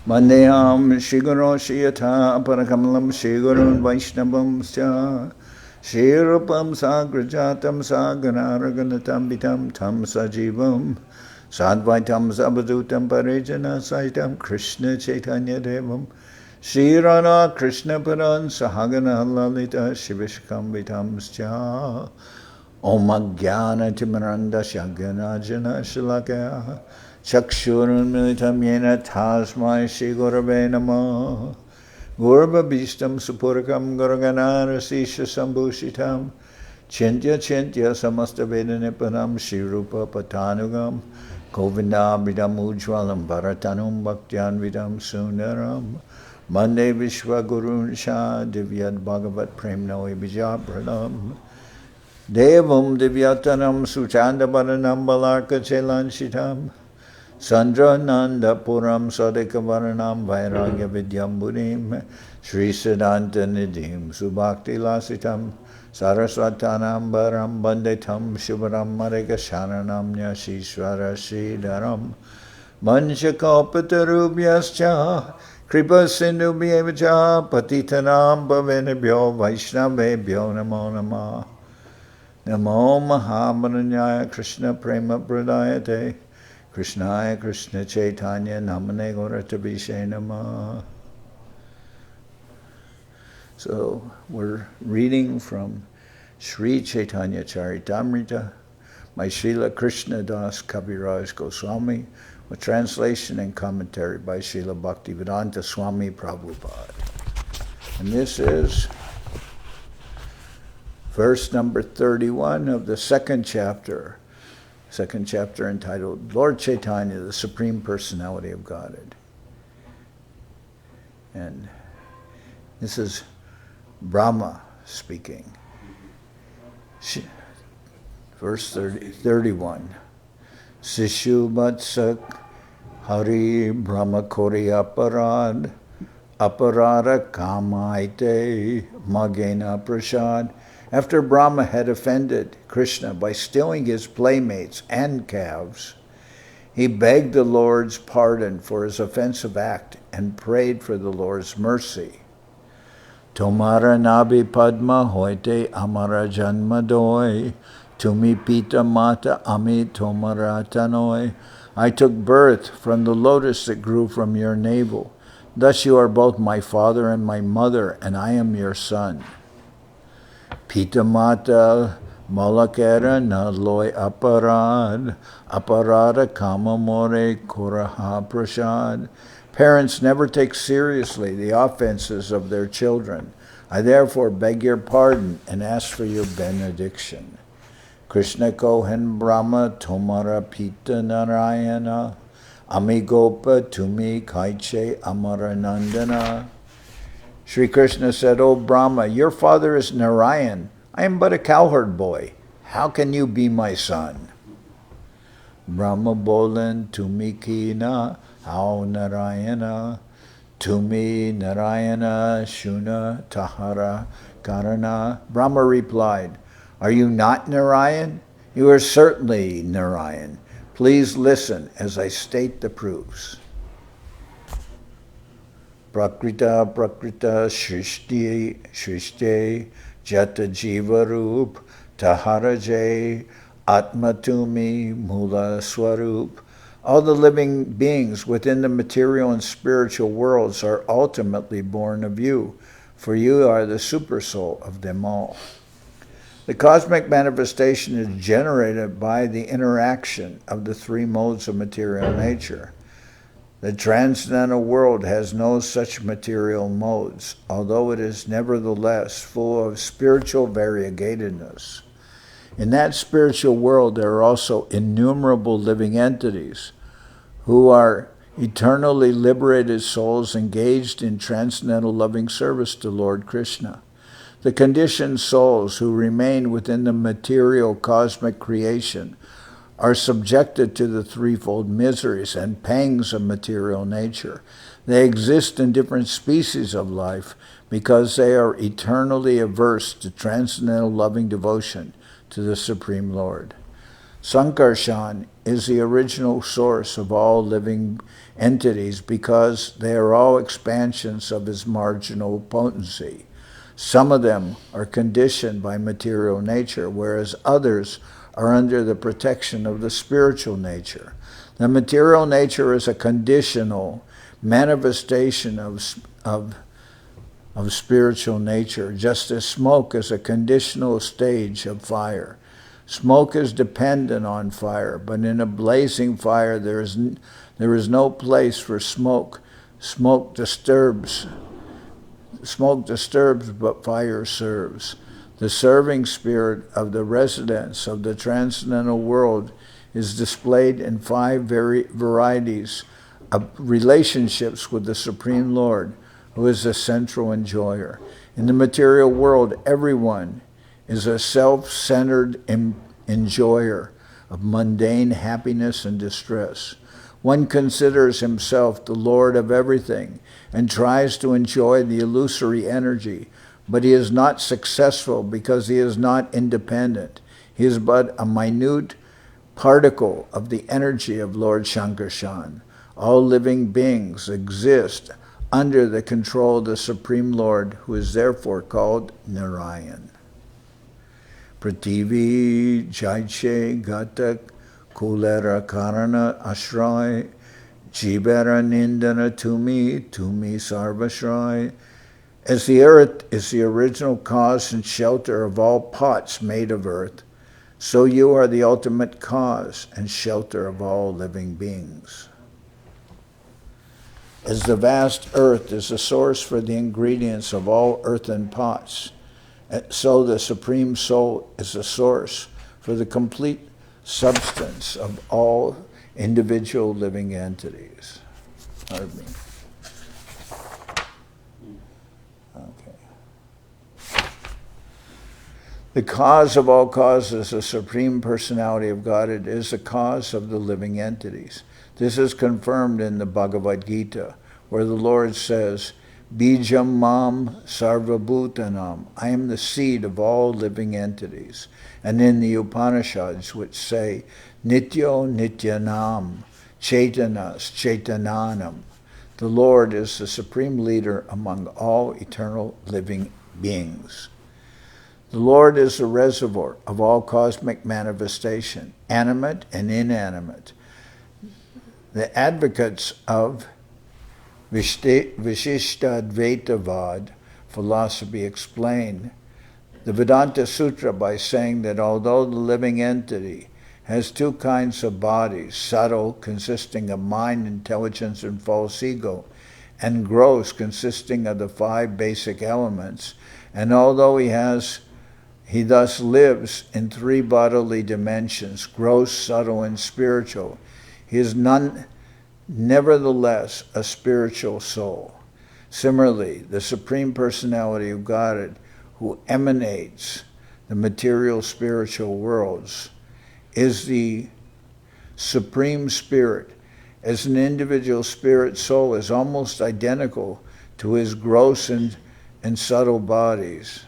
Mandeham Shiguro Shiyata Parakamalam Shigurun Vaishnavam Sya Shirupam Sagrajatam Saganaraganatam Vitam Tam Sajivam Sadvaitam Sabadutam Parejana Saitam Krishna Chaitanya Devam Shirana Krishna Paran Sahagana Lalita Shivishkam Vitam Sya Om Jnana Timaranda Shagana Jana Shalakya Chakshurunmilitam Yena Tasmai Shri Gurave Namah Gurva Bhishtam Supurkam Gurganarasisha Sambhushitam Chintya Chintya Samasta Vedanipanam Shri Rupa Patanugam Govindabhidam Ujwalam Bharatanum Bhaktyanvidam Sundaram Mande Vishwa Gurun Shah Divyad Bhagavat Premno Ibijabradam Devam Divyatanam Suchandabaranam Balarka Chelanshitam Sandra Nanda Puram Sadekavaranam Vairagya Vidyamburim Sri Siddhanta Nidhim Subhakti Lasitam Saraswatanam Baram Bandetam Shubharam Marika Sharanam Nyashishwara Sridharam Manchakopatarubhyascha Kripa Sindhubhyevacha Patitanam Bhavenebhyo Vaishnavebhyo Namo Namah Namo Mahamananyaya Krishna Prema Pradayate Krishnaya Krishna Chaitanya Namane Gauratabhishe Namah. So we're reading from Sri Chaitanya Charitamrita by Srila Krishnadas Kaviraj Goswami, with translation and commentary by Srila Bhaktivedanta Swami Prabhupad. And this is verse number 31 of the second chapter entitled Lord Chaitanya, the Supreme Personality of Godhead. And this is Brahma speaking. Verse 31. Sishu Vatsak Hari Brahma Kori Aparad Aparada Kamaite Magena Prasad. After Brahma had offended Krishna by stealing his playmates and calves, he begged the Lord's pardon for his offensive act and prayed for the Lord's mercy. Tomara nabi padma hoite amara janma doi, tumi pita mata ami tomara tanoi. I took birth from the lotus that grew from your navel. Thus you are both my father and my mother, and I am your son. Pita mata malakera na loy aparad, aparada kamamore kuraha prasad. Parents never take seriously the offenses of their children. I therefore beg your pardon and ask for your benediction. Krishna Kohen Brahma Tomara Pita Narayana Amigopa Tumi Kaiche Amaranandana. Sri Krishna said, O Brahma, your father is Narayan. I am but a cowherd boy. How can you be my son? Brahma Bolan Tumi Kina How Narayana Tumi Narayana Shuna Tahara Karana. Brahma replied, are you not Narayan? You are certainly Narayan. Please listen as I state the proofs. Prakrita Shrishti Jata Jiva Roop Taharaje Atmatumi Mula Swarup. All the living beings within the material and spiritual worlds are ultimately born of you, for you are the supersoul of them all. The cosmic manifestation is generated by the interaction of the three modes of material nature. The transcendental world has no such material modes, although it is nevertheless full of spiritual variegatedness. In that spiritual world, there are also innumerable living entities who are eternally liberated souls engaged in transcendental loving service to Lord Krishna. The conditioned souls who remain within the material cosmic creation are subjected to the threefold miseries and pangs of material nature. They exist in different species of life because they are eternally averse to transcendental loving devotion to the Supreme Lord. Sankarshan is the original source of all living entities because they are all expansions of his marginal potency. Some of them are conditioned by material nature, whereas others are under the protection of the spiritual nature. The material nature is a conditional manifestation of spiritual nature, just as smoke is a conditional stage of fire. Smoke is dependent on fire, but in a blazing fire there is no place for smoke. Smoke disturbs, but fire serves. The serving spirit of the residents of the transcendental world is displayed in 5 varieties of relationships with the Supreme Lord, who is the central enjoyer. In the material world, everyone is a self-centered enjoyer of mundane happiness and distress. One considers himself the Lord of everything and tries to enjoy the illusory energy, but he is not successful because he is not independent. He is but a minute particle of the energy of Lord Shankarshan. All living beings exist under the control of the Supreme Lord, who is therefore called Narayan. Prativi Jaiche Gatak Kulera Karana Ashray Jibera Nindana Tumi Sarvashray. As the earth is the original cause and shelter of all pots made of earth, so you are the ultimate cause and shelter of all living beings. As the vast earth is the source for the ingredients of all earthen pots, so the Supreme Soul is the source for the complete substance of all individual living entities. Pardon me. Okay. The cause of all causes, the Supreme Personality of Godhead, is the cause of the living entities. This is confirmed in the Bhagavad Gita, where the Lord says, Bijam Mam Sarvabhutanam, I am the seed of all living entities. And in the Upanishads, which say, Nityo Nityanam, Chaitanas Chaitananam, the Lord is the supreme leader among all eternal living beings. The Lord is the reservoir of all cosmic manifestation, animate and inanimate. The advocates of Vishishtadvaitavad philosophy explain the Vedanta Sutra by saying that although the living entity has 2 kinds of bodies, subtle, consisting of mind, intelligence, and false ego, and gross, consisting of the 5 basic elements, and although he thus lives in 3 bodily dimensions, gross, subtle, and spiritual, he is nevertheless a spiritual soul. Similarly, the Supreme Personality of Godhead, who emanates the material spiritual worlds, is the Supreme Spirit. As an individual spirit soul is almost identical to his gross and subtle bodies,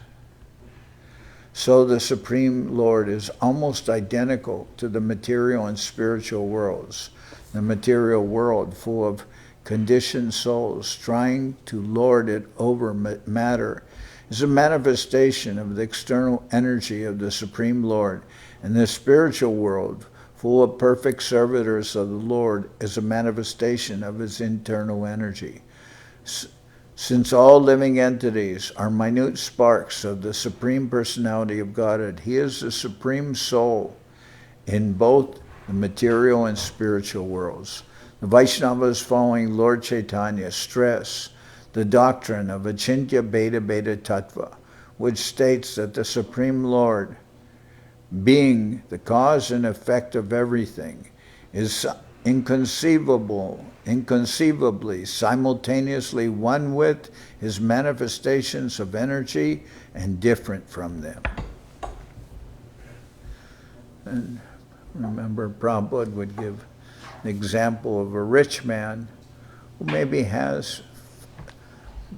so the Supreme Lord is almost identical to the material and spiritual worlds. The material world, full of conditioned souls trying to lord it over matter, is a manifestation of the external energy of the Supreme Lord, and the spiritual world, full of perfect servitors of the Lord, is a manifestation of his internal energy. Since all living entities are minute sparks of the Supreme Personality of Godhead, he is the Supreme Soul in both the material and spiritual worlds. The Vaishnavas following Lord Chaitanya stress the doctrine of Achintya Beta Beta Tattva, which states that the Supreme Lord, being the cause and effect of everything, is inconceivably, simultaneously one with his manifestations of energy and different from them. And remember, Prabhupada would give an example of a rich man who maybe has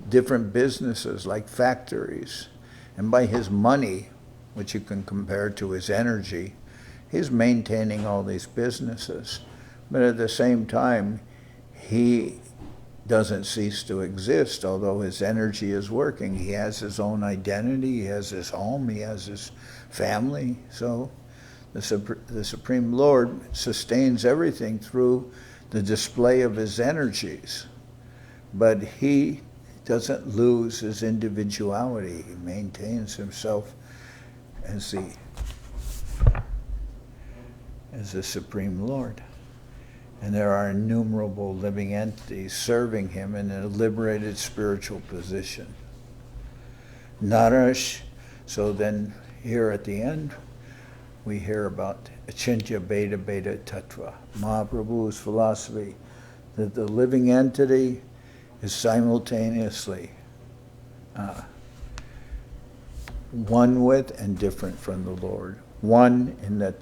different businesses like factories, and by his money, which you can compare to his energy, he's maintaining all these businesses. But at the same time, he doesn't cease to exist, although his energy is working. He has his own identity, he has his home, he has his family. So the Supreme Lord sustains everything through the display of his energies. But he doesn't lose his individuality. He maintains himself as the Supreme Lord. And there are innumerable living entities serving him in a liberated spiritual position. Narash, so then here at the end, we hear about Achintya Beta Beta Tattva, Mahaprabhu's philosophy that the living entity is simultaneously one with and different from the Lord. One in that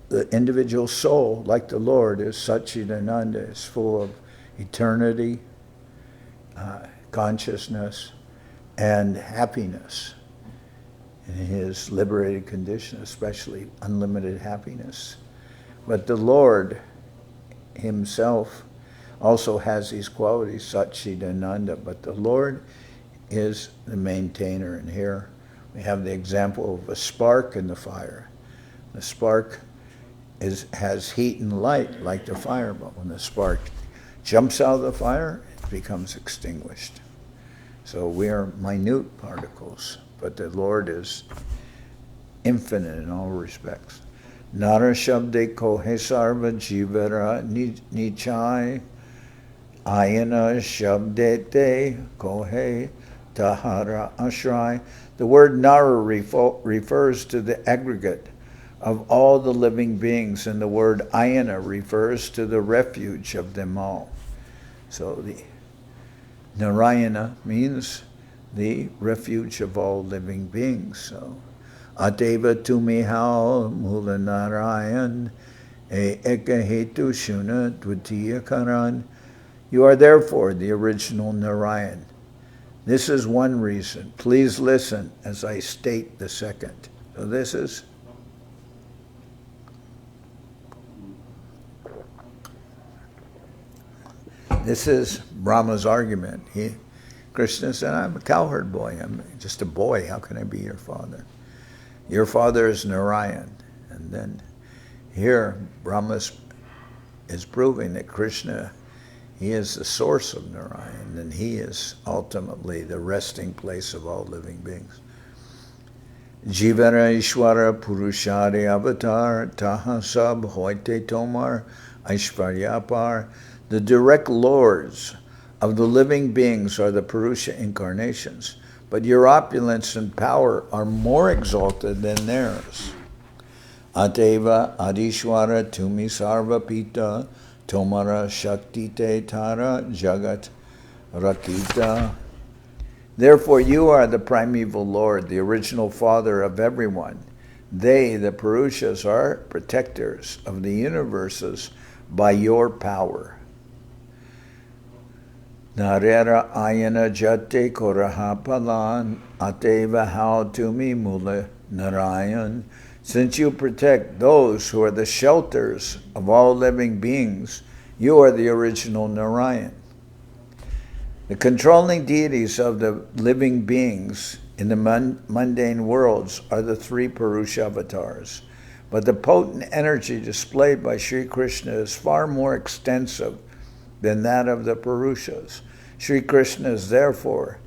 the individual soul, like the Lord, is Satchidananda, is full of eternity, consciousness, and happiness in his liberated condition, especially unlimited happiness. But the Lord himself also has these qualities, Satchidananda, but the Lord is the maintainer. And here we have the example of a spark in the fire. The spark has heat and light like the fire, but when the spark jumps out of the fire, it becomes extinguished. So we are minute particles, but the Lord is infinite in all respects. Nara Shabde Kohe Sarva Jivara Nichai Ayana Shabdete Kohe Tahara Ashrai. The word Nara refers to the aggregate of all the living beings, and the word Ayana refers to the refuge of them all. So the Narayana means the refuge of all living beings. So Ateva Tumihao Mula Narayan Ekahetu Shuna Dvitiya Karan. You are therefore the original Narayan. This is one reason. Please listen as I state the second. So this is Brahma's argument. Krishna said, I'm a cowherd boy. I'm just a boy. How can I be your father? Your father is Narayan. And then here, Brahma is proving that Krishna, he is the source of Narayan, and he is ultimately the resting place of all living beings. Jivara Ishwara Purushari Avatar Taha Sab Hoite Tomar Aishvaryapar. The direct lords of the living beings are the Purusha incarnations, but your opulence and power are more exalted than theirs. Ateva Adishwara Tumi Sarva Pita Tomara Shakti Te Tara Jagat Rakita. Therefore you are the primeval Lord, the original Father of everyone. They, the Purushas, are protectors of the universes by your power. Narera ayana jate koraha palan ateva how tumi mula narayan. Since you protect those who are the shelters of all living beings, you are the original Narayan. The controlling deities of the living beings in the mundane worlds are the three Purusha avatars. But the potent energy displayed by Sri Krishna is far more extensive than that of the Purushas. Sri Krishna is therefore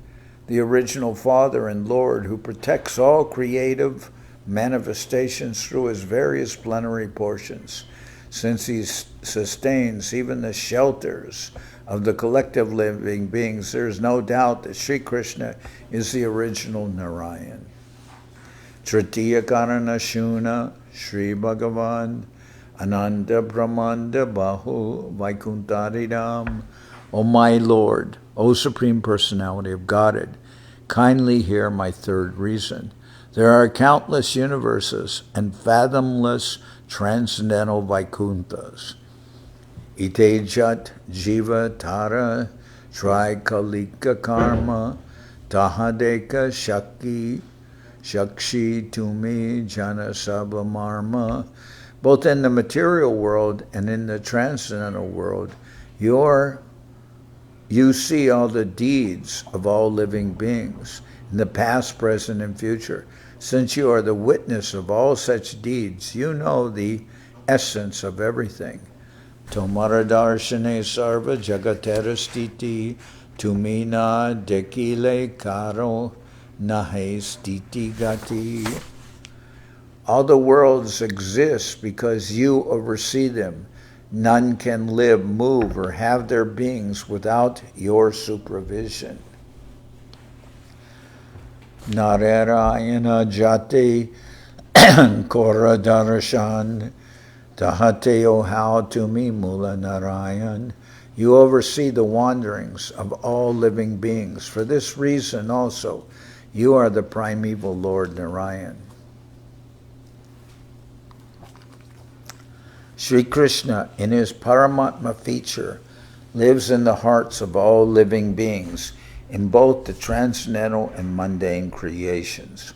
the original Father and Lord who protects all creative manifestations through his various plenary portions. Since he sustains even the shelters of the collective living beings, there is no doubt that Sri Krishna is the original Narayan. Tritiya Karana Shuna Sri Bhagavan Ananda Brahmanda Bahu Vaikuntharidam. O my Lord, O Supreme Personality of Godhead, kindly hear my third reason. There are countless universes and fathomless transcendental Vaikunthas. Itejat Jiva Tara Trikalika Karma Tahadeka Shakti Shakshi Tumi Jana Sabha Marma. Both in the material world and in the transcendental world, you see all the deeds of all living beings in the past, present, and future. Since you are the witness of all such deeds, you know the essence of everything. Tomara darshane sarva jagatera stiti tumina dekile karo nahe stiti gati. All the worlds exist because you oversee them. None can live, move, or have their beings without your supervision. Narayana jati kora darshan tahateo how to me mula Narayan. You oversee the wanderings of all living beings. For this reason also, you are the primeval Lord Narayan. Sri Krishna, in his Paramatma feature, lives in the hearts of all living beings, in both the transcendental and mundane creations.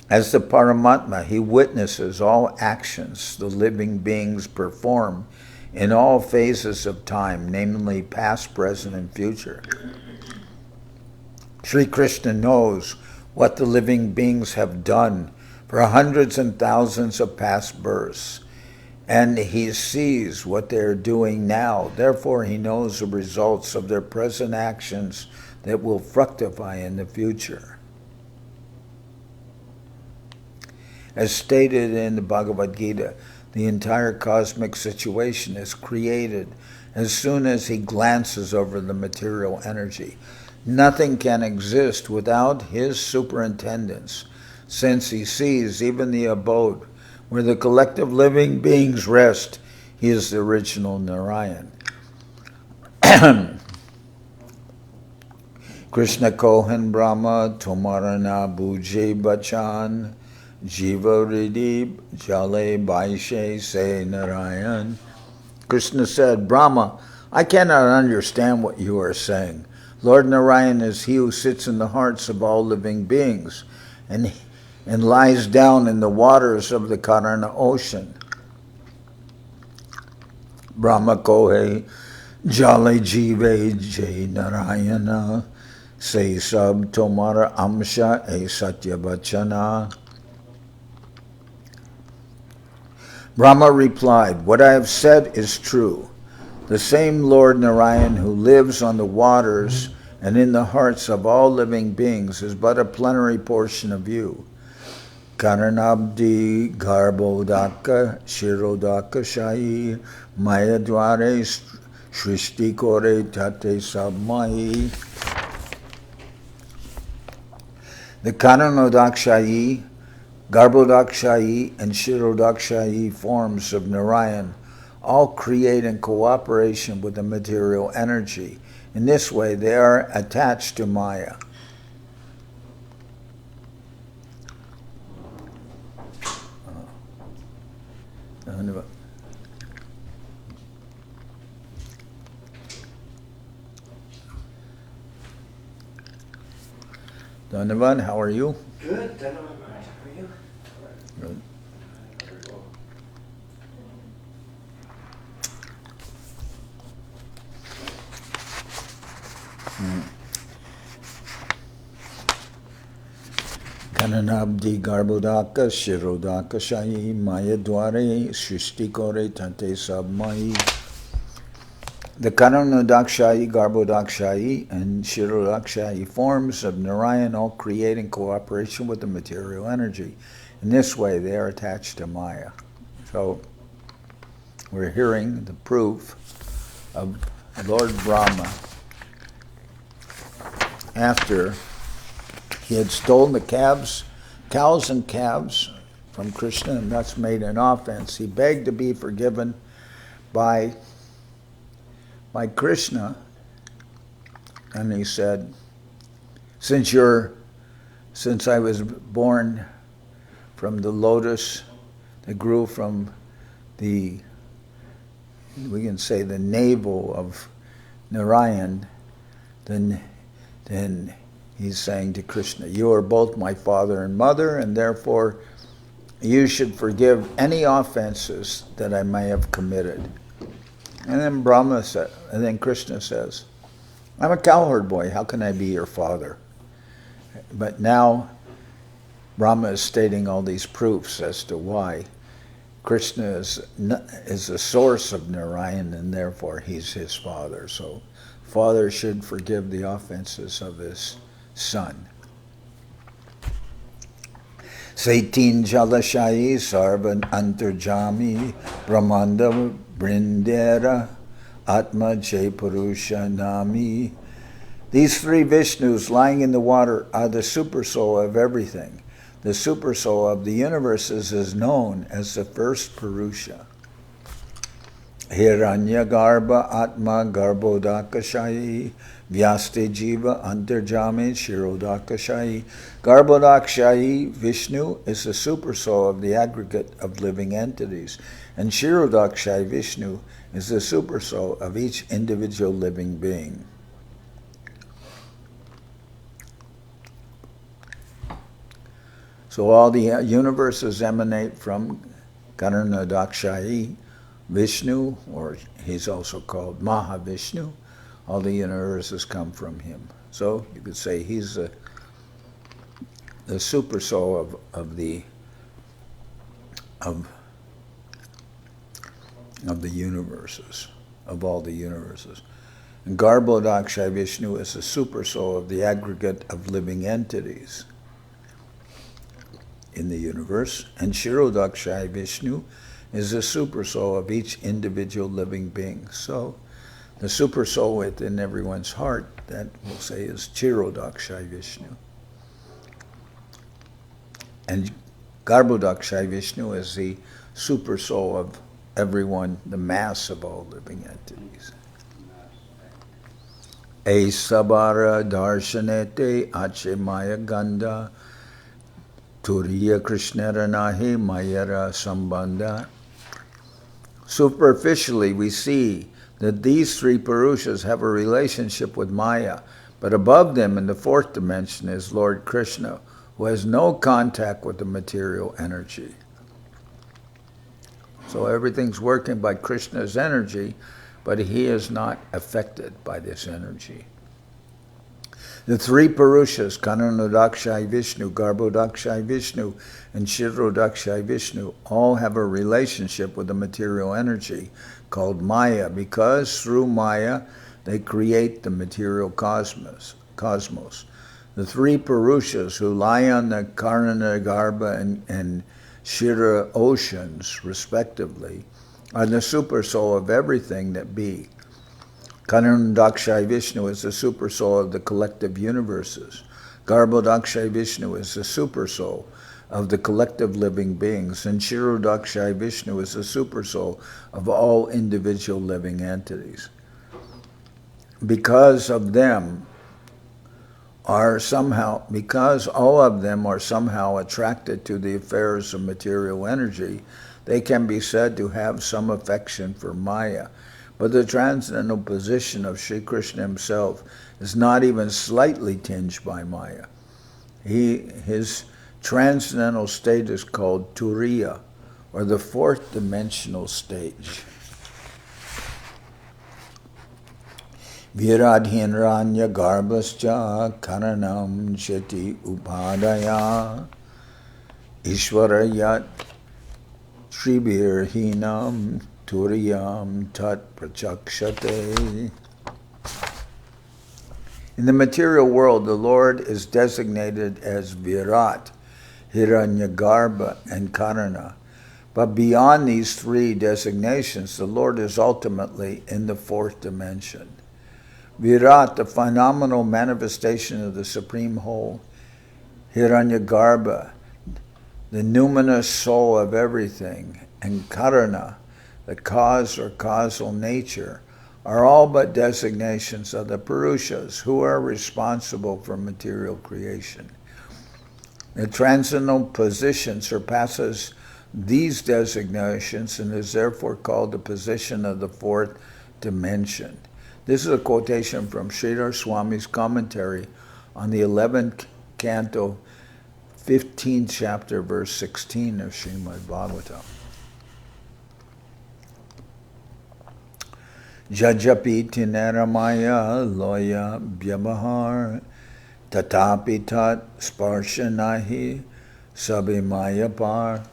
As the Paramatma, he witnesses all actions the living beings perform in all phases of time, namely past, present, and future. Sri Krishna knows what the living beings have done for hundreds and thousands of past births, and he sees what they are doing now. Therefore, he knows the results of their present actions that will fructify in the future. As stated in the Bhagavad Gita, the entire cosmic situation is created as soon as he glances over the material energy. Nothing can exist without his superintendence, since he sees even the abode where the collective living beings rest. He is the original Narayan. Krishna Kohan Brahma Tomarana Buje Bachan Jiva Ridib Jale Baishe Se Narayan. Krishna said, Brahma, I cannot understand what you are saying. Lord Narayan is he who sits in the hearts of all living beings and lies down in the waters of the Karana ocean. Brahma Kohe Jale Jive Jai Narayana Se Sab Tomara Amsha E Satya Bachana. Brahma replied, what I have said is true. The same Lord Narayan who lives on the waters and in the hearts of all living beings is but a plenary portion of you. Karanabdi Garbhodaka Shirodaka Shahi Mayadware Shrishti Kore Tate Sabmahi. The Karanodakshayi, Garbhodakshayi, and Shirodakshayi forms of Narayan all create in cooperation with the material energy. In this way, they are attached to Maya. Dhanavan, how are you? Good, Dhanavan Maharaj. How are you? Good. Kananabdi Garbhodaka Shirodaka Shahi Maya Dware Shrishti Kore Tante Sabmahi. The Karanodakshayi, Garbhodakshayi, and Shirodakshayi forms of Narayan all create in cooperation with the material energy. In this way, they are attached to Maya. So, we're hearing the proof of Lord Brahma after he had stolen the cows and calves from Krishna, and thus made an offense. He begged to be forgiven by Krishna, and he said, since I was born from the lotus that grew from we can say the navel of Narayan, then he's saying to Krishna, you are both my father and mother, and therefore you should forgive any offenses that I may have committed. And then Krishna says, I'm a cowherd boy, how can I be your father? But now Brahma is stating all these proofs as to why Krishna is the source of Narayan, and therefore he's his father. So father should forgive the offenses of his son. Saitin Jalashayi Sarvan Antarjami Brahmanda Brindera Atma Jaypurusha Nami. These three Vishnus lying in the water are the supersoul of everything. The supersoul of the universes is known as the first Purusha. Hiranyagarbha Atma Garbhodakashayi Vyaste Jiva Antarjami Shirodakashayi. Garbhodakashayi Vishnu is the supersoul of the aggregate of living entities, and Shirodakashayi Vishnu is the supersoul of each individual living being. So all the universes emanate from Karnadakshayi Vishnu, or he's also called Mahavishnu. All the universes come from him. So you could say he's the super soul of the universes, of all the universes. And Garbhodakshaya Vishnu is the super soul of the aggregate of living entities in the universe, and Shirodakshaya Vishnu is the super soul of each individual living being. So the super soul within everyone's heart, that we'll say is Chirodakshaya Vishnu. And Garbhodakshaya Vishnu is the super soul of everyone, the mass of all living entities. E sabara darshanete ache maya ganda turiya krishnara nahi mayara sambandha. Superficially, we see that these three Purushas have a relationship with Maya, but above them in the fourth dimension is Lord Krishna, who has no contact with the material energy. So everything's working by Krishna's energy, but he is not affected by this energy. The three Purushas, Karnadakshayi Vishnu, Garbhodakshaya Vishnu, and Shirodakshaya Vishnu, all have a relationship with the material energy called Maya, because through Maya they create the material cosmos. The three Purushas who lie on the Karnagarbha and Shira oceans, respectively, are the super soul of everything that be. Karnadakshayi Vishnu is the super soul of the collective universes. Garbhodakshaya Vishnu is the super soul of the collective living beings, and Shirodakshaya Vishnu is the super soul of all individual living entities. Because all of them are somehow attracted to the affairs of material energy, they can be said to have some affection for Maya. But the transcendental position of Sri Krishna himself is not even slightly tinged by Maya. His transcendental state is called Turiya, or the fourth dimensional stage. Viradhinranya garbhascha karanam jati upadaya ishwarayat shribirhinam turiyam tat prachakshate. In the material world, the Lord is designated as Virat, Hiranyagarbha, and Karana. But beyond these three designations, the Lord is ultimately in the fourth dimension. Virat, the phenomenal manifestation of the Supreme Whole. Hiranyagarbha, the numinous soul of everything. And Karana, the cause or causal nature, are all but designations of the Purushas who are responsible for material creation. The transcendental position surpasses these designations and is therefore called the position of the fourth dimension. This is a quotation from Sridhar Swami's commentary on the 11th canto, 15th chapter, verse 16 of Srimad Bhagavatam. Jajapi tineramaya loya byabahar tatapi tat sparshanahi sabimaya par.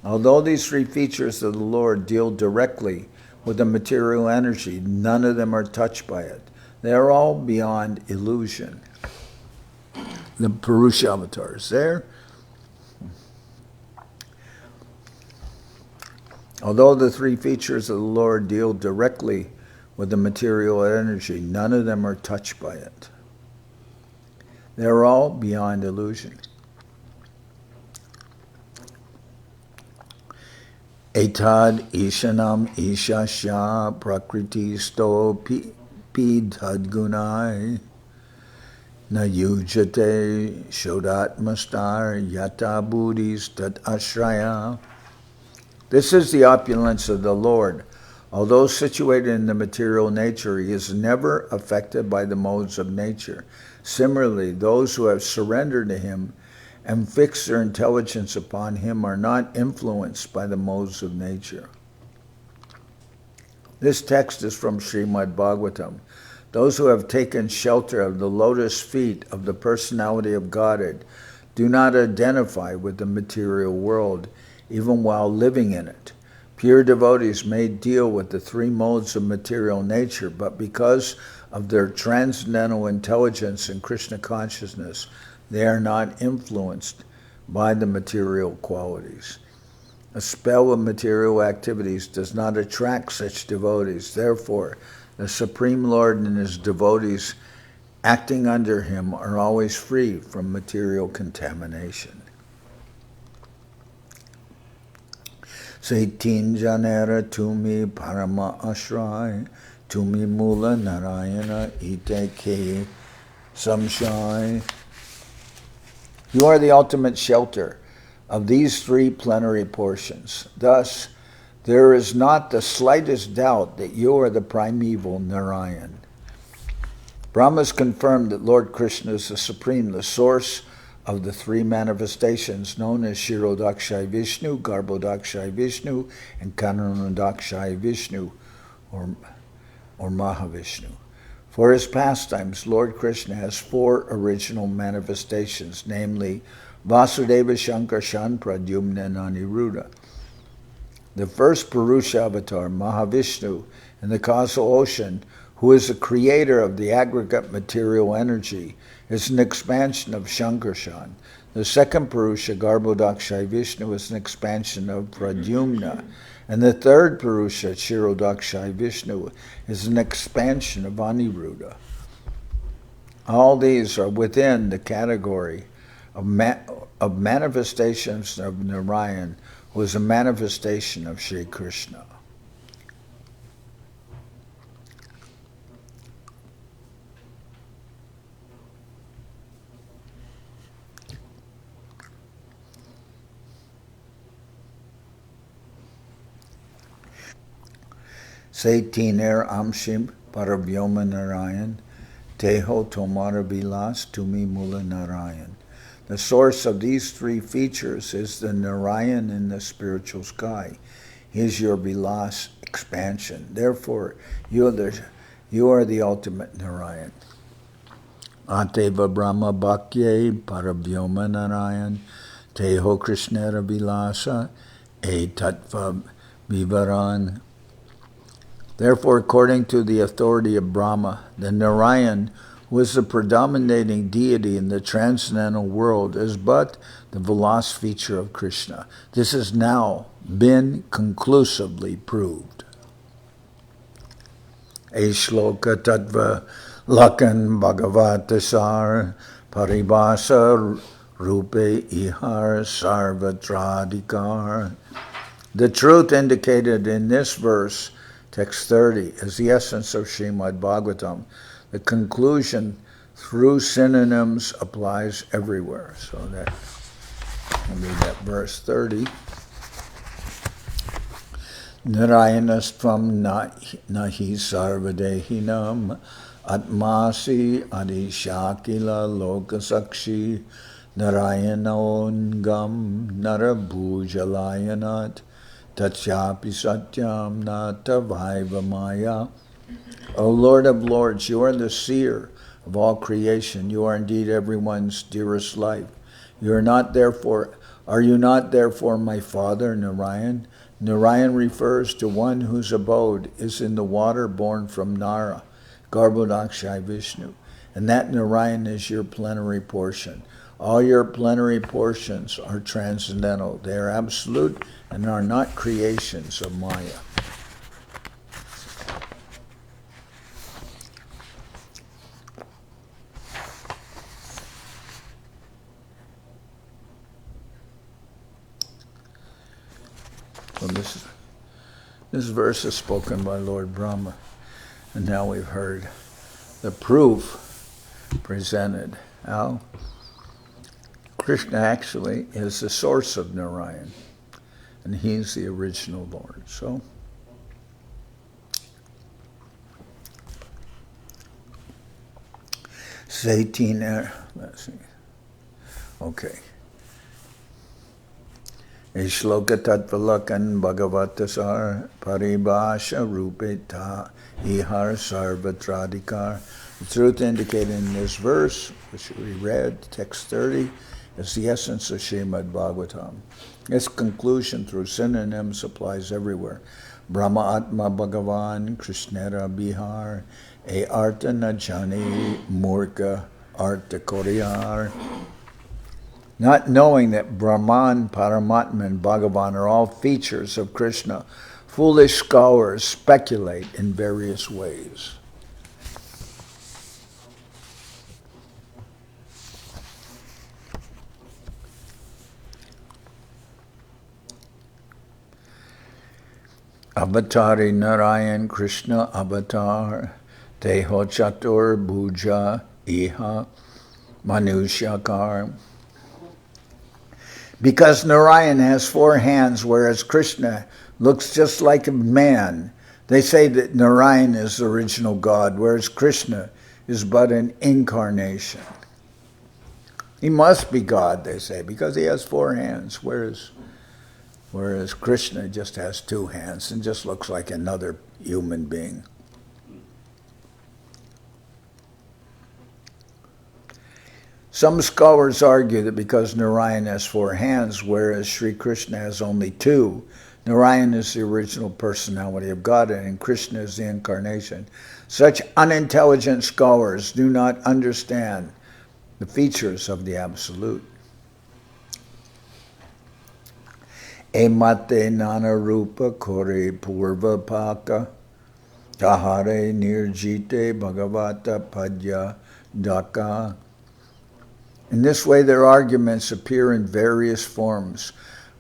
Although these three features of the Lord deal directly with the material energy, none of them are touched by it. They are all beyond illusion. The Purusha avatars there. Although the three features of the Lord deal directly with the material energy, none of them are touched by it. They are all beyond illusion. Etad ishanam ishasya prakriti sto pidhadgunai na yujate shodatmastar yata buddhis tat ashraya. This is the opulence of the Lord. Although situated in the material nature, he is never affected by the modes of nature. Similarly, those who have surrendered to him and fixed their intelligence upon him are not influenced by the modes of nature. This text is from Srimad Bhagavatam. Those who have taken shelter of the lotus feet of the personality of Godhead do not identify with the material world, even while living in it. Pure devotees may deal with the three modes of material nature, but because of their transcendental intelligence and Krishna consciousness, they are not influenced by the material qualities. A spell of material activities does not attract such devotees. Therefore, the Supreme Lord and his devotees acting under him are always free from material contamination. Saitin janera tumi parama ashray, tumi mula narayana ite ke samshay. You are the ultimate shelter of these three plenary portions. Thus, there is not the slightest doubt that you are the primeval Narayan. Brahmas confirmed that Lord Krishna is the supreme, the source of the three manifestations known as Kshirodakshay Vishnu, Garbhodakshay Vishnu, and Karanadakshay Vishnu, or Mahavishnu. For his pastimes, Lord Krishna has four original manifestations, namely Vasudeva, Shankarshan, Pradyumna, and Aniruddha. The first Purusha avatar, Mahavishnu, in the causal ocean, who is the creator of the aggregate material energy, is an expansion of Shankarshan. The second Purusha, Garbhodakshay Vishnu, is an expansion of Pradyumna. And the third Purusha, Kshirodakshay Vishnu, is an expansion of Aniruddha. All these are within the category of manifestations of Narayan, who is a manifestation of Sri Krishna. Saitiner Amshim Paravyoma Narayan, Teho Tomara Vilas Tumi Mula Narayan. The source of these three features is the Narayan in the spiritual sky. He is your Vilas expansion. Therefore, you are the ultimate Narayan. Ateva Brahma Bhakye Paravyoma Narayan, Teho Krishnera Vilasa, E Tattva Vivaran. Therefore, according to the authority of Brahma, the Narayan, who is the predominating deity in the transcendental world, is but the Vilas feature of Krishna. This has now been conclusively proved. Shloka Tattva Lakan Bhagavatasar Paribhasa Rupe Ihar Sarvatradikar. The truth indicated in this verse, text 30, is the essence of Srimad Bhagavatam. The conclusion through synonyms applies everywhere. So that, I'll read that verse 30. Narayanastvam nahi sarvadehinam Atmasi Adishakila Lokasakshi Narayanongam Narabhujalayanat Tatsyapi Satyam Natavaiva Maya. O Lord of Lords, you are the seer of all creation. You are indeed everyone's dearest life. You are not therefore, are you not therefore my father, Narayan? Narayan refers to one whose abode is in the water born from Nara, Garbhodakshai Vishnu, and that Narayan is your plenary portion. All your plenary portions are transcendental. They are absolute and are not creations of Maya. So this verse is spoken by Lord Brahma, and now we've heard the proof presented. How Krishna actually is the source of Narayan, and he's the original Lord. So let's see. Okay. Shloka Tatvalakan Bhagavatasar Paribhasha Rupeta Ihar Sarvatradikar. The truth indicated in this verse, which we read, text 30, is the essence of Srimad Bhagavatam. Its conclusion through synonyms applies everywhere. Brahma Atma Bhagavan Krishnera Bihar E Arta Najani Murka Arta Koriyar. Not knowing that Brahman, Paramatma, and Bhagavan are all features of Krishna, foolish scholars speculate in various ways. Avatari Narayan Krishna Avatar Teho Chatur Bhuja Iha Manushakar. Because Narayan has 4 hands, whereas Krishna looks just like a man, they say that Narayan is the original God, whereas Krishna is but an incarnation. He must be God, they say, because he has 4 hands, whereas Krishna just has 2 hands and just looks like another human being. Some scholars argue that because Narayan has 4 hands, whereas Sri Krishna has only 2, Narayan is the original personality of Godhead and Krishna is the incarnation. Such unintelligent scholars do not understand the features of the Absolute. Emate nana rupa kore purva paka tahare nirjite bhagavata padya daka. In this way, their arguments appear in various forms,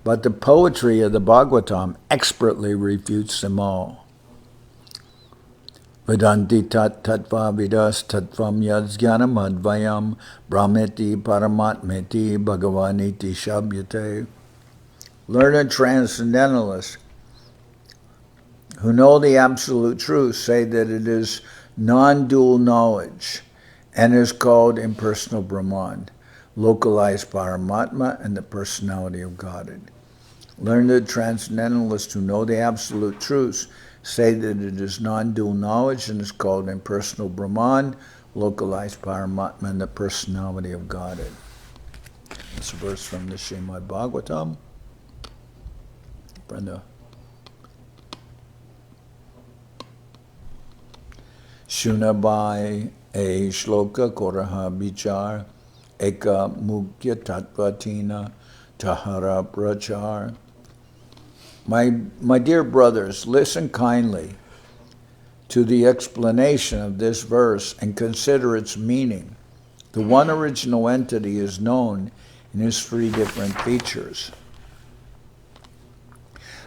but the poetry of the Bhagavatam expertly refutes them all. Vedanti tat tattva vidas tattvam yadzgyanam advayam brahmeti paramatmeti bhagavaniti shabhyate. Learned transcendentalists who know the absolute truth say that it is non-dual knowledge and is called impersonal Brahman, localized Paramatma, and the personality of Godhead. Learned transcendentalists who know the absolute truths say that it is non-dual knowledge and is called impersonal Brahman, localized Paramatma, and the personality of Godhead. This verse from the Srimad Bhagavatam. Brenda. Shunabai a shloka koraha bichar eka mukya tattvatina tahara prachar. My dear brothers, listen kindly to the explanation of this verse and consider its meaning. The one original entity is known in his 3 different features.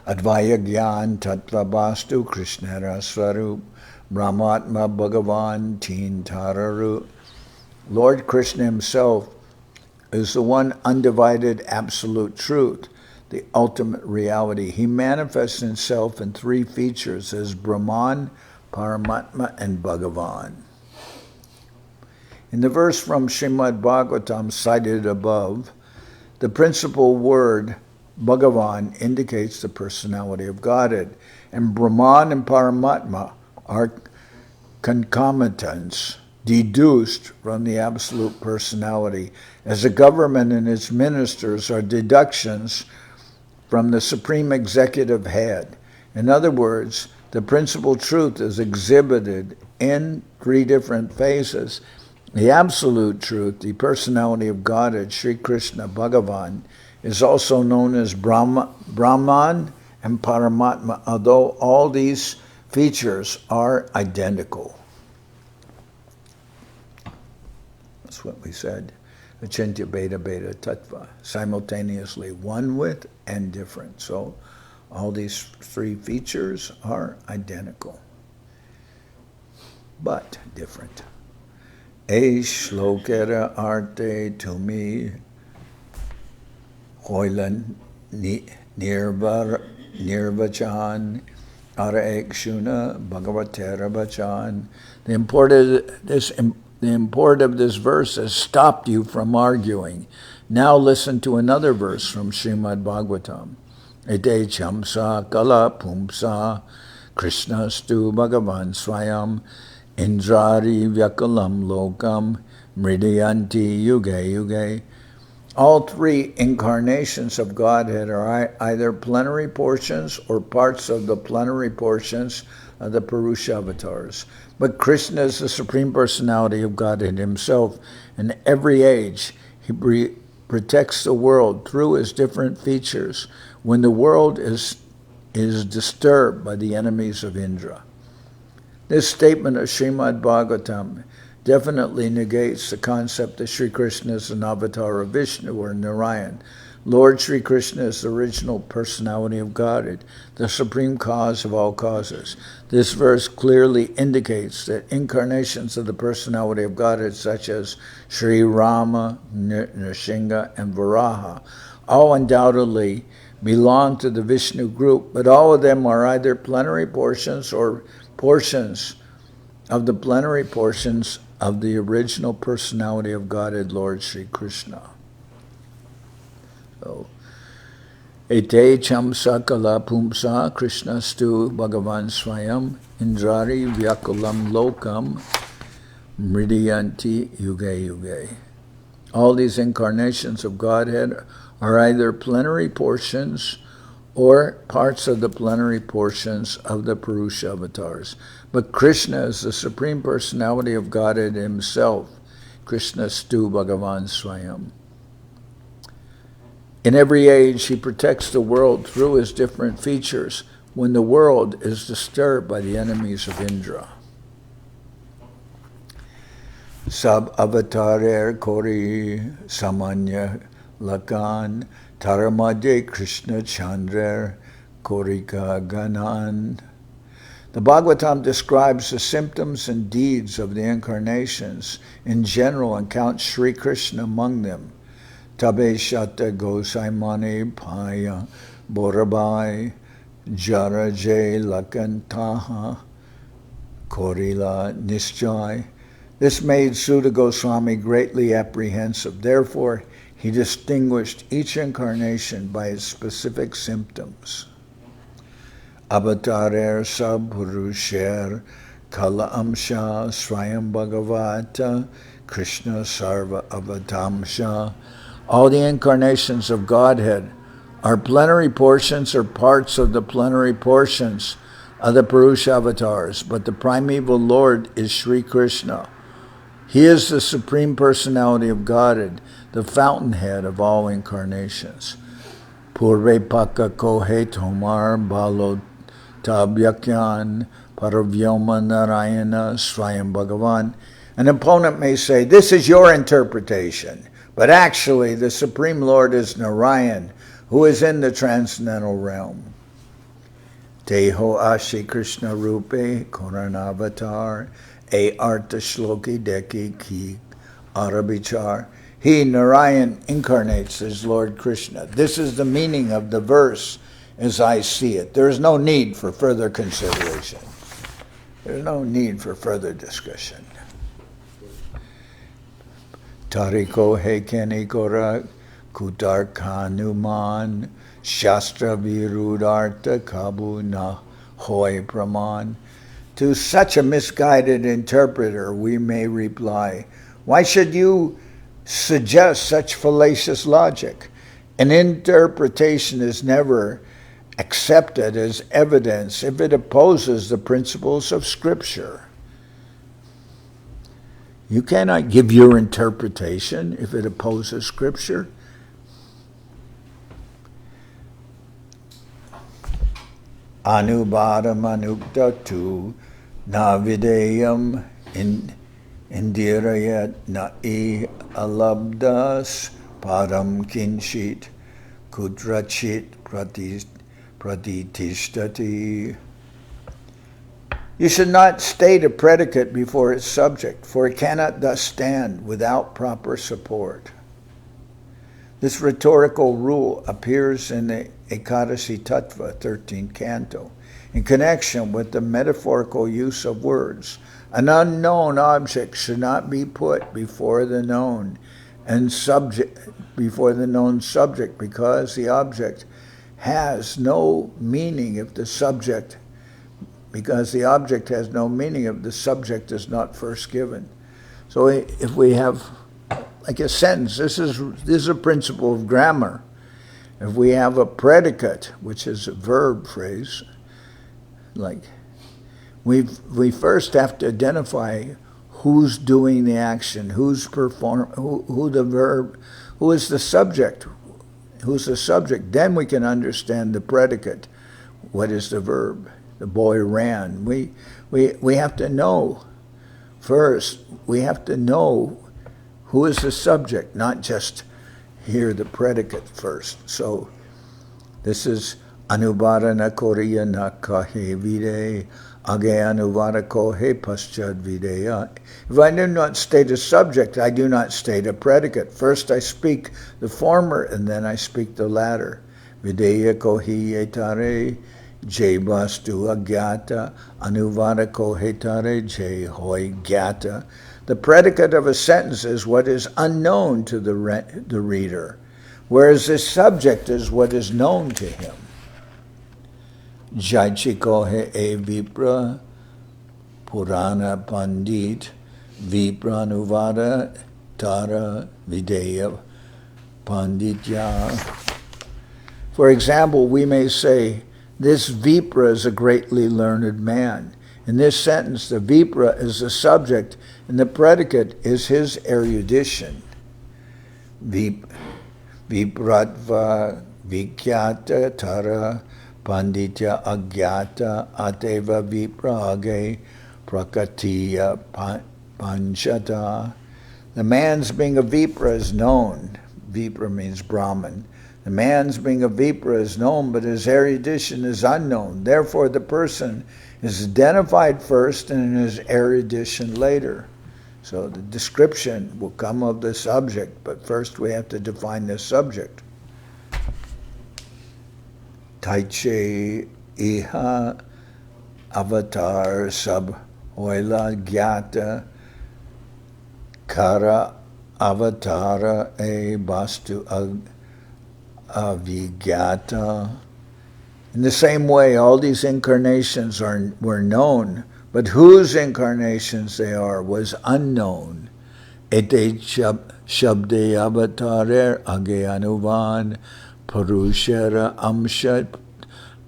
Advaya Gyan Tattva Vastu Krishnara Swarup Brahmatma Bhagavan Teen Tararu. Lord Krishna himself is the one undivided absolute truth, the ultimate reality. He manifests himself in 3 features as Brahman, Paramatma, and Bhagavan. In the verse from Srimad Bhagavatam cited above, the principal word Bhagavan indicates the personality of Godhead, and Brahman and Paramatma are concomitants deduced from the absolute personality, as the government and its ministers are deductions from the supreme executive head. In other words, the principal truth is exhibited in three different phases. The absolute truth, the personality of Godhead, Sri Krishna Bhagavan, is also known as Brahman and Paramatma, although all these features are identical. That's what we said. Achintya Beta Beta Tattva, simultaneously one with and different. So all these three features are identical, but different. Eish Lokera Arte Tumi Hoilan Nirvachan Ara Ekshuna Bhagavatera Bachan. The import of this verse has stopped you from arguing. Now listen to another verse from Srimad Bhagavatam. Ete chamsa kala pumsa Krishna stu Bhagavan Svayam Indrari Vyakalam Lokam Mridayanti Yuge Yuge. All three incarnations of Godhead are either plenary portions or parts of the plenary portions of the Purusha avatars. But Krishna is the Supreme Personality of Godhead Himself. In every age, He protects the world through His different features when the world is disturbed by the enemies of Indra. This statement of Srimad Bhagavatam definitely negates the concept that Sri Krishna is an avatar of Vishnu or Narayan. Lord Sri Krishna is the original personality of Godhead, the supreme cause of all causes. This verse clearly indicates that incarnations of the personality of Godhead, such as Sri Rama, Nrsimha, and Varaha, all undoubtedly belong to the Vishnu group, but all of them are either plenary portions or portions of the plenary portions of the original personality of Godhead, Lord Sri Krishna. So, Ete chamsa kala pumsa Krishna stu Bhagavan Swayam Indrari Vyakulam Lokam Mridayanti Yuge Yuge. All these incarnations of Godhead are either plenary portions or parts of the plenary portions of the Purusha avatars. But Krishna is the Supreme Personality of Godhead Himself, Krishna stu Bhagavan Swayam. In every age, He protects the world through His different features when the world is disturbed by the enemies of Indra. Sab avatarer kori samanya lakan taramade Krishna chandrer korika ganan. The Bhagavatam describes the symptoms and deeds of the incarnations in general and counts Sri Krishna among them. Tabe Shata Gosaimane Paya Borabai Jaraje Lakantaha Korila Nischai. This made Sutta Goswami greatly apprehensive. Therefore, he distinguished each incarnation by its specific symptoms. Avatarer Sabhurusher Kala Amsha Svayam Bhagavata Krishna Sarva Avatamsha. All the incarnations of Godhead are plenary portions or parts of the plenary portions of the Purusha avatars, but the primeval Lord is Sri Krishna. He is the Supreme Personality of Godhead, the fountainhead of all incarnations. Purve Paka Kohe Tomar Balo Tabhyakyan Paravyoma Narayana Svayam Bhagavan. An opponent may say, this is your interpretation, but actually the Supreme Lord is Narayan, who is in the transcendental realm. Teho Ashi Krishna Rupe Koranavatar E Arta Shloki Deki Ki Arabichar. He, Narayan, incarnates as Lord Krishna. This is the meaning of the verse as I see it. There is no need for further consideration. There is no need for further discussion. Tariko Hekeni Korak Kutar Kanuman Shastra Virudartha Kabu Na Hoy Praman. To such a misguided interpreter we may reply, why should you suggest such fallacious logic? An interpretation is never accepted as evidence if it opposes the principles of Scripture. You cannot give your interpretation if it opposes Scripture. Anubadam anukdatu na videyam indirayat na I alabdas param kinshit kudrachit praditishthati. You should not state a predicate before its subject, for it cannot thus stand without proper support. This rhetorical rule appears in the Ekadasi Tattva, 13th canto, in connection with the metaphorical use of words. An unknown object should not be put before the known subject, because the object has no meaning if the subject is not first given. So if we have like a sentence, this is a principle of grammar. If we have a predicate, which is a verb phrase, like we first have to identify who's doing the action, who is the subject, then we can understand the predicate. What is the verb? The boy ran. We have to know first. We have to know who is the subject, not just hear the predicate first. So this is Anubadana Koriya Nakahe Vide Age Anuvada Kohe Paschad Videya. If I do not state a subject, I do not state a predicate. First I speak the former and then I speak the latter. Videya Kohi Etare Jai Bastu Agyata Anuvada Kohe Tare Jai Hoy Gyata. The predicate of a sentence is what is unknown to the reader, whereas the subject is what is known to him. Jaichikohe e Vipra Purana Pandit Vipra Anuvada Tara Videya Panditya. For example, we may say, this Vipra is a greatly learned man. In this sentence, the Vipra is the subject and the predicate is his erudition. Vipratva Vikyata Tara Panditya Agyata Ateva Viprage Prakatiya Panchata. The man's being a Vipra is known. Vipra means Brahman. The man's being a Vipra is known, but his erudition is unknown. Therefore, the person is identified first and his erudition later. So the description will come of the subject, but first we have to define the subject. Taiche iha avatar sab hoila gyata kara avatara e bastu avigyata. In the same way, all these incarnations were known, but whose incarnations they are was unknown. Ete shabde avatarer age anuvan parushara amshat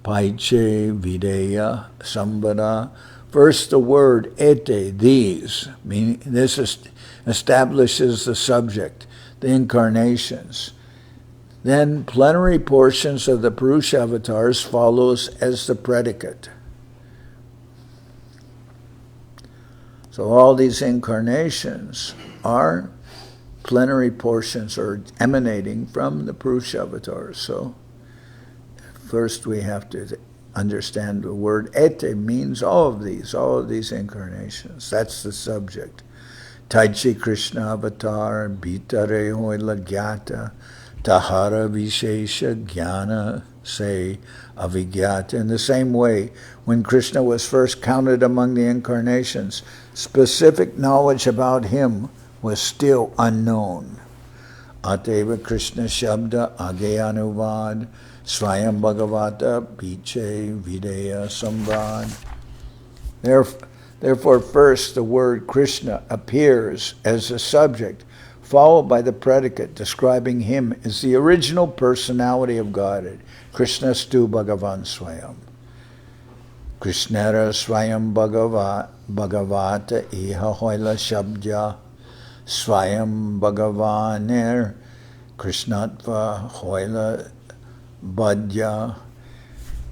paiche videya sambara. First the word ete, these, meaning this establishes the subject, the incarnations. Then plenary portions of the Purusha avatars follows as the predicate. So all these incarnations are plenary portions or emanating from the Purusha avatars. So first we have to understand the word ete means all of these incarnations. That's the subject. Taichi Krishna avatar, bitare hoila gyata, tahara vishesha jnana say avigyata. In the same way, when Krishna was first counted among the incarnations, specific knowledge about him was still unknown. Ateva Krishna Shabda Age Anuvad Svayam Bhagavata Piche Videya Samvad. Therefore, first the word Krishna appears as the subject, followed by the predicate describing him as the original personality of Godhead. Krishna Stu Bhagavan Swayam. Krishnara Svayam Bhagavata Iha Hoila Shabdya Svayam Bhagavanir Krishnatva Hoila Badya.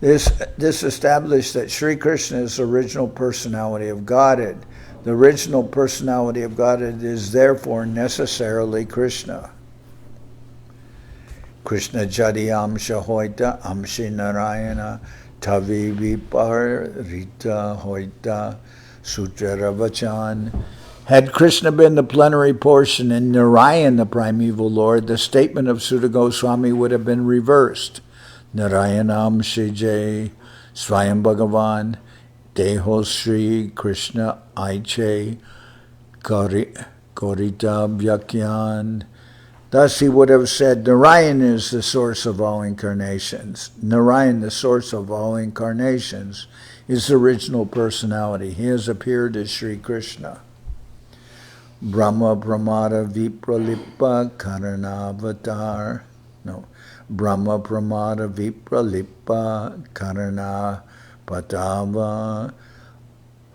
This established that Sri Krishna is the original personality of Godhead. The original personality of Godhead is therefore necessarily Krishna. Krishna Jadi Amsha Hoita Amshi Narayana Tavi Viparita Hoita Sutra Ravachan. Had Krishna been the plenary portion and Narayan the primeval Lord, the statement of Suta Goswami would have been reversed. Narayanam Shijay Svayam Bhagavan Deho Sri Krishna Aiche Korita Vyakyan. Thus he would have said, Narayan is the source of all incarnations. Narayan, the source of all incarnations, is the original personality. He has appeared as Sri Krishna. Brahma Pramada Vipralipa Karanavatar. No. Brahma Pramada Vipralipa Karana Patava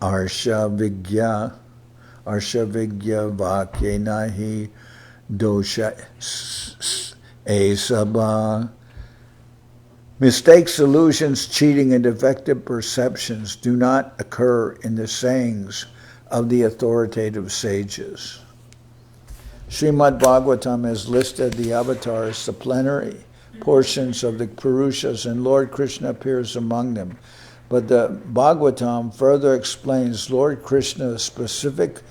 Arsha Vigya Vakye Nahi Dosha Esaba. Mistakes, illusions, cheating, and defective perceptions do not occur in the sayings of the authoritative sages. Srimad Bhagavatam has listed the avatars, the plenary portions of the Purushas, and Lord Krishna appears among them. But the Bhagavatam further explains Lord Krishna's specific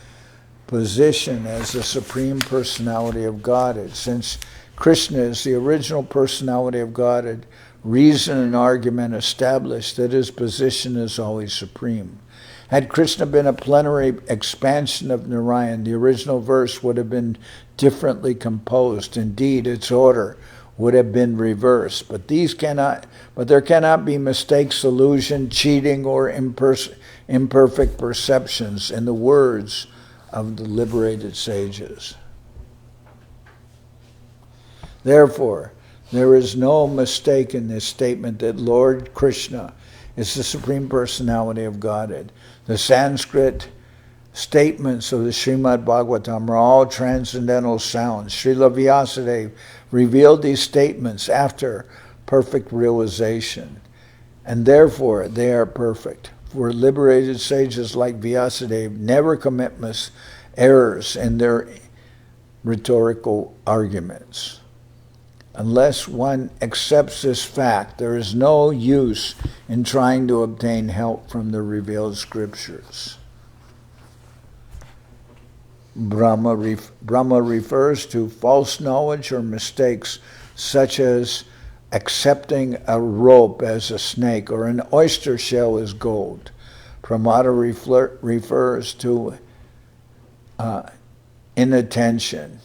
position as the Supreme Personality of Godhead. Since Krishna is the original personality of Godhead, reason and argument establish that his position is always supreme. Had Krishna been a plenary expansion of Narayan, the original verse would have been differently composed. Indeed, its order would have been reversed. But there cannot be mistakes, illusion, cheating, or imperfect perceptions in the words of the liberated sages. Therefore, there is no mistake in this statement that Lord Krishna is the Supreme Personality of Godhead. The Sanskrit statements of the Srimad Bhagavatam are all transcendental sounds. Srila Vyasadeva revealed these statements after perfect realization, and therefore they are perfect. For liberated sages like Vyasadeva never commit errors in their rhetorical arguments. Unless one accepts this fact, there is no use in trying to obtain help from the revealed scriptures. Brahma refers to false knowledge or mistakes, such as accepting a rope as a snake or an oyster shell as gold. Pramada refers to inattention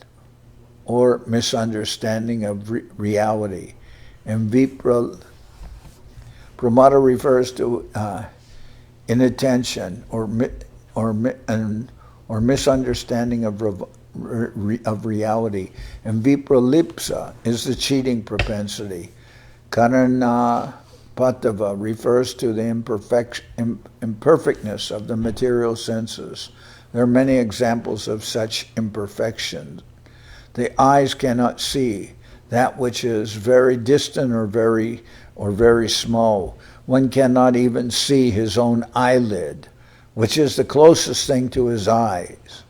or misunderstanding of reality. And Pramada refers to inattention or misunderstanding of reality. And vipralipsa is the cheating propensity. Karana patava refers to the imperfectness of the material senses. There are many examples of such imperfections. The eyes cannot see that which is very distant or very small. One cannot even see his own eyelid, which is the closest thing to his eyes.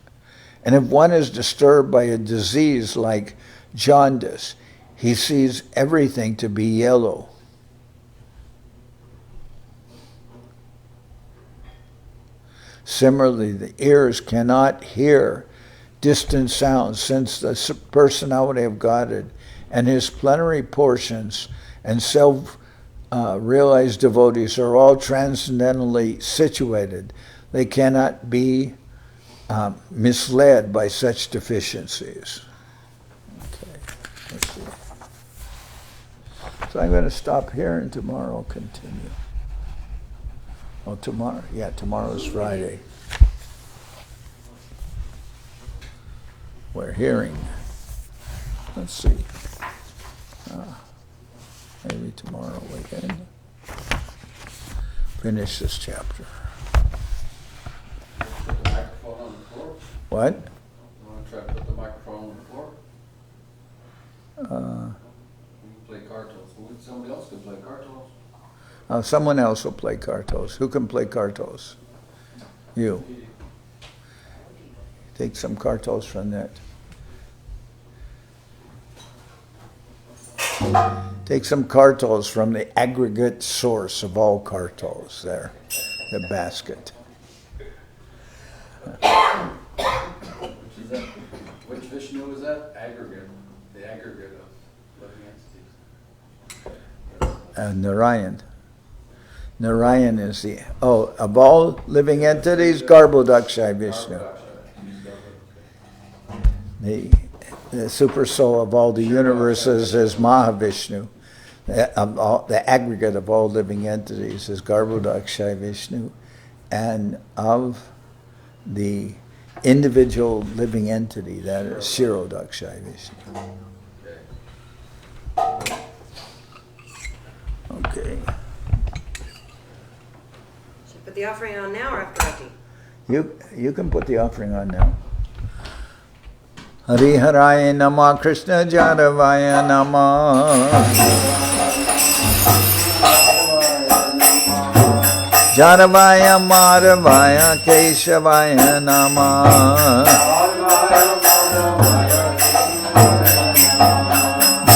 And if one is disturbed by a disease like jaundice, he sees everything to be yellow. Similarly, the ears cannot hear distant sounds, since the personality of Godhead and his plenary portions and self-realized devotees are all transcendentally situated. They cannot be misled by such deficiencies. Okay, let's see. So I'm going to stop here and tomorrow I'll continue. Oh, tomorrow? Yeah, tomorrow's Friday. We're hearing. Let's see. Maybe tomorrow we can finish this chapter. Put the microphone on the floor? What? You want to try to put the microphone on the floor? You can play cartos. Somebody else can play cartos. Someone else will play cartos. Who can play cartos? You. Take some cartos from that. Take some cartos from the aggregate source of all cartos there, the basket. Which is that? Which Vishnu is that? Aggregate. The aggregate of living entities. Narayan. Narayan is of all living entities, Garbhodakshai Vishnu. The super soul of all the universes is Mahavishnu. The aggregate of all living entities is Garbhodakshai Vishnu. And of the individual living entity, that is Shirodakshai Vishnu. Okay. Should put the offering on now or after Adi? You can put the offering on now. Hari Haraya Nama Krishna Jadavaya Nama Jadavaya Madhavaya Keshavaya Nama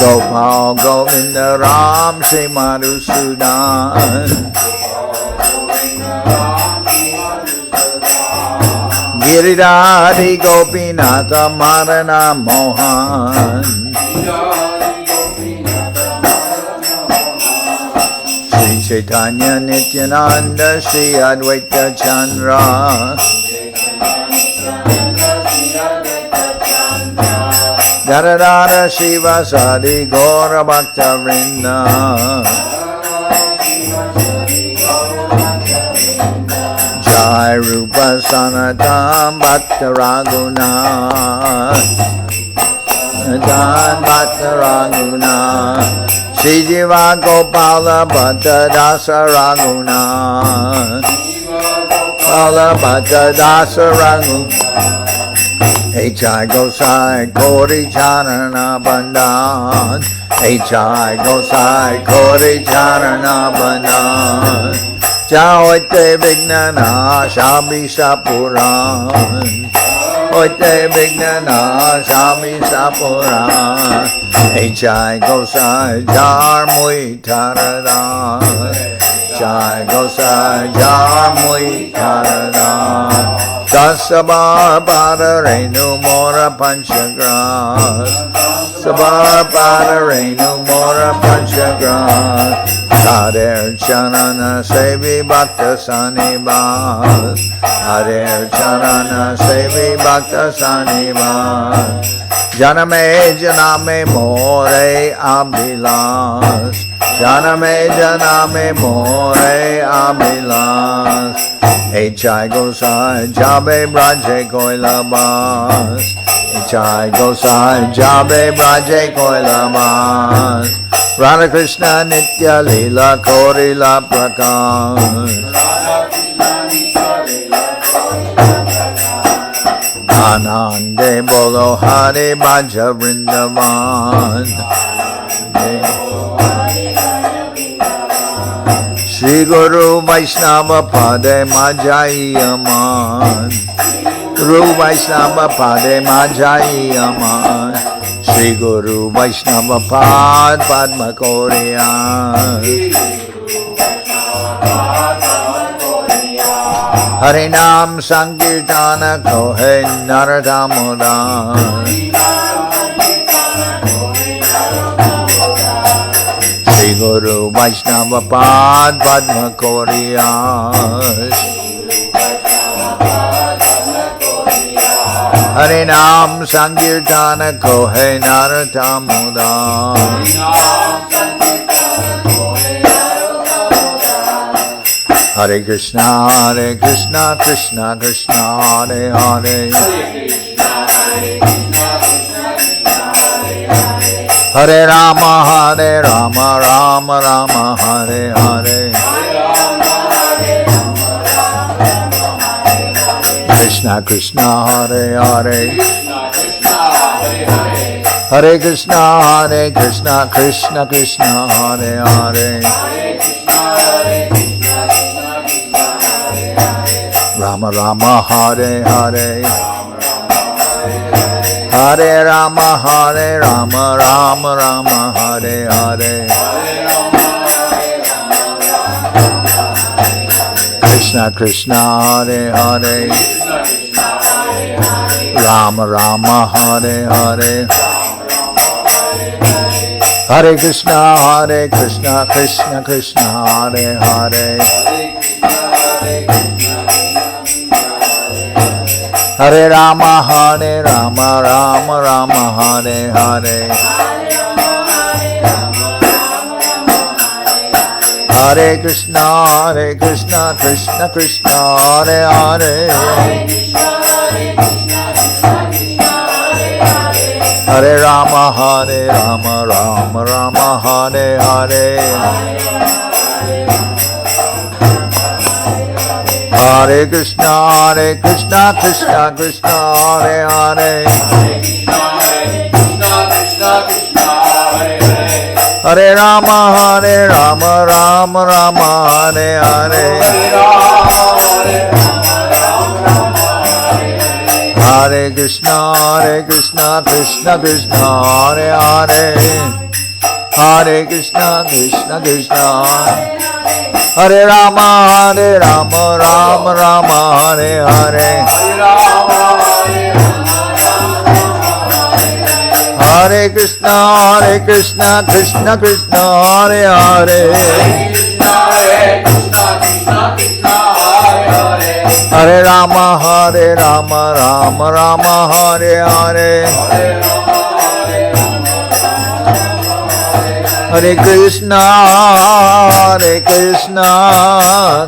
Gopal Govinda Ram Shri Madhusudan Giridhari Gopinatha Marana Mohan Sri Chaitanya Nityananda Sri Advaita Chandra Dharadhara Shiva Sadi Gaura Bhakta Vrinda Jai Rupa Sanatam Bhatta Raguna Bhatta Raguna Shri Jiva Gopala Bhatta Dasa Raguna Pala Bhatta Dasa Raguna H.I. Gosai Kori Charana Bandhan H.I. Gosai Kori Charana Bandhan Jaoite Vignana Shami Sapuran Oite Vignana Shami Sapuran H.I. Gosai Jar Mui Taradan H.I. Gosai Jar Mui Taradan Dasabar Pada Renu Mora Panchagras Sabar Pada Renu Mora Panchagras Hare Charana Sevi Bhakta Sanibas Hare Charana Sevi Bhakta Sanibas Janame Janame More Abhilas Janame Janame More Abhilas H.I. Gosai Jabe Braje Koilabas H.I. Gosai Jabe Braje Koilabas Radha Krishna Nitya Lila Korila Prakash Anande Bolo Hare Bhaja Vrindavan Shri Guru Vaishnava Pade Majai Aman Guru Vaishnava Pade Majai Aman Shri Guru Vaishnava Pad Padma Koriyan Harinam Sankirtana Kohe Naradamodan Shri Guru Vaishnava Pad Padma Koriyan Hare Nam Sankirtana Kohe Naratamudam. Hare Krishna, Krishna Krishna, Hare Hare. Hare Rama, Rama Rama, Hare Hare. Krishna Krishna, Hare Hare. Hare Krishna, Krishna Krishna, Hare Hare. Rama Rama, Hare Hare. Hare Rama, Rama Rama, Hare Hare. Krishna Krishna, Hare Hare. Rama Rama, Hare Hare. Hare Krishna, Krishna Krishna, Hare Hare. Hare Rama, Rama Rama, Hare Hare. Hare Krishna, Krishna Krishna, Hare Hare. Hare Rama, Rama Rama, Hare Hare. Hare Krishna, Krishna Krishna, Hare Hare. Hare Rama, Rama Rama, Hare Hare. Hare Krishna, Krishna Krishna, Hare Hare. Hare Krishna, Krishna. Hare Rama, Rama Rama, Hare Hare. Hare Krishna, Krishna Krishna, Hare Hare. Hare Rama, Rama Rama, Hare Hare. Hare Krishna,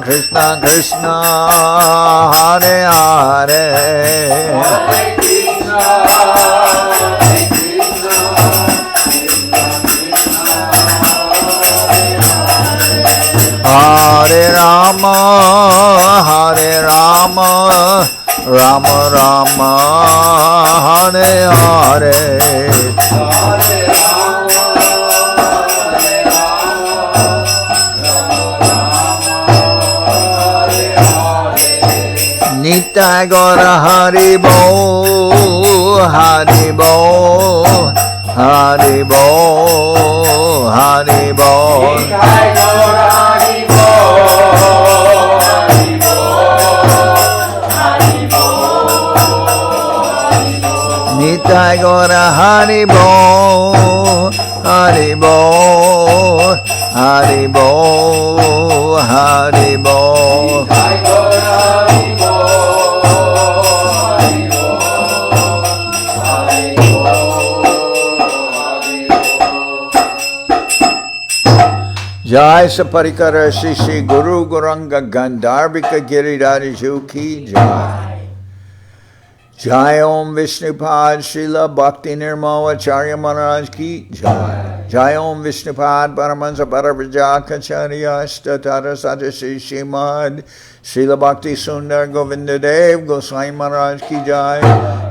Krishna Krishna, Hare Hare. Hare Rama, Rama Rama, Hare Hare. Nitai Gaura Hari Bo, Hari Bo, Hari Bo, Hari Bo. Nitai Gaura Hari Bo, Hari Bo, Hari Bo. Nitai Gaura Hari Bo, Hari Bo, Hari Bo, Hari Bo. Jai Saparikara Shishi Guru Guranga Gandharvika Giridhariju Ki Jai. Jai Om Vishnupad Srila Bhakti Nirmala Acharya Maharaj Ki Jai. Jai Om Vishnupad Paramahansa Paravajakacharya Statara Sadasi Srimad Srila Bhakti Sundar Govinda Dev Goswami Maharaj Ki Jai.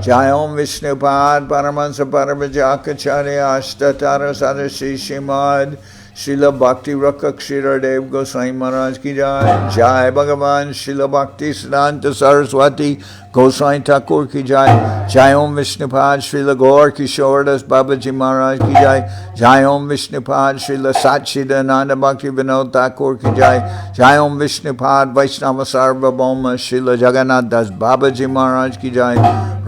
Jai Om Vishnupad Paramahansa Paravajakacharya Statara Sadasi Srimad Srila Bhakti Rakshira Dev Goswami Maharaj Ki Jai. Jai Bhagavan Srila Bhakti Siddhanta Saraswati Goswami Thakur Ki Jai. Jai Om Vishnupad Srila Gaur Kishoredas Babaji Maharaj Ki Jai. Jai Om Vishnupad Srila Satchidananda Bhakti Vinod Thakur Ki Jai. Jai Om Vishnupad Vaishnava Sarvabhauma Srila Jagannath Das Babaji Maharaj Ki Jai.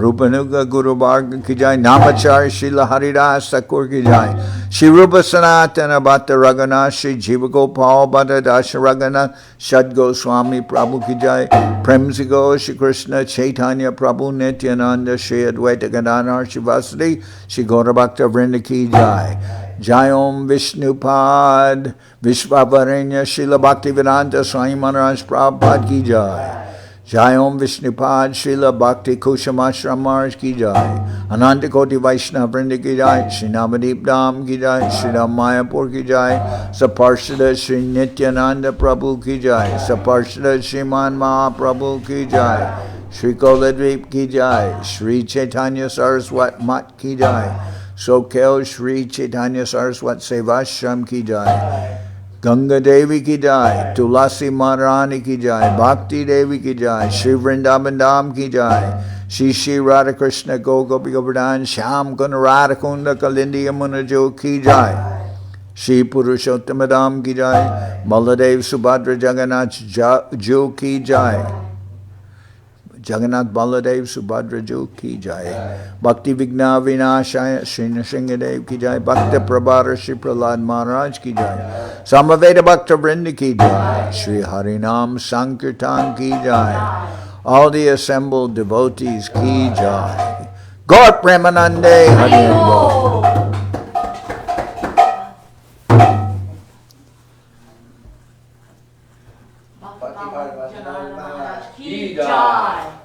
Rupanuga Guru Bharga ki jai, Namachar Srila Haridas Thakur ki jai, Shri Rupa Sanatana Bhatta Raghunath, Shri Jiva Gopal Bhatta Dasha Raghunath, Shad Goswami Prabhu ki jai, Premsigo Shri Krishna Chaitanya Prabhu Nityananda, Shri Advaita Gadadhar Shivasadi, Shri Gaura Bhakta Vrinda ki jai, Jai Om Vishnupad, Vishvavaranya Srila Bhaktivedanta Swami Maharaj Prabhupada ki jai, Jai Om Vishnupad, Srila Bhakti Kushamashram Maharaj ki jai, Ananta Koti Vaishnava Vrinda ki jai, Shri Navadeep Dham ki jai, Shri Ram Mayapur ki jai, Saparshada Shri Nityananda Prabhu ki jai, Saparshada Shriman Mahaprabhu ki jai, Shri Koladvip ki jai, Sri Chaitanya Saraswat Mat ki jai, Soquel Sri Chaitanya Saraswat Seva Ashram ki jai, Ganga Devi ki jai, Tulasi Maharani ki jai, Bhakti Devi ki jai, Shri Vrindavan Dham ki jai, Shri Shri Radha Krishna Gogopi Govardhan, Shyam Kunda Radha Kunda Kalindi Yamuna Jo ki jai, Shri Purushottama Dham ki jai, Baladev Subhadra Jagannath Jo ki jai, Jagannath Baladev Subhadra Jo ki jai, Bhakti Vigna Vinashaya Shri Nrsingadev ki jai, Bhakta Prabhara Shri Prahlad Maharaj ki jai, Samaveda Bhakta Vrinda ki jai, Shri Harinam Sankirtan ki jai, all the assembled devotees ki jai, Gaur Premanande Hari Bol. Bhakti Janardan Maharaj ki jai.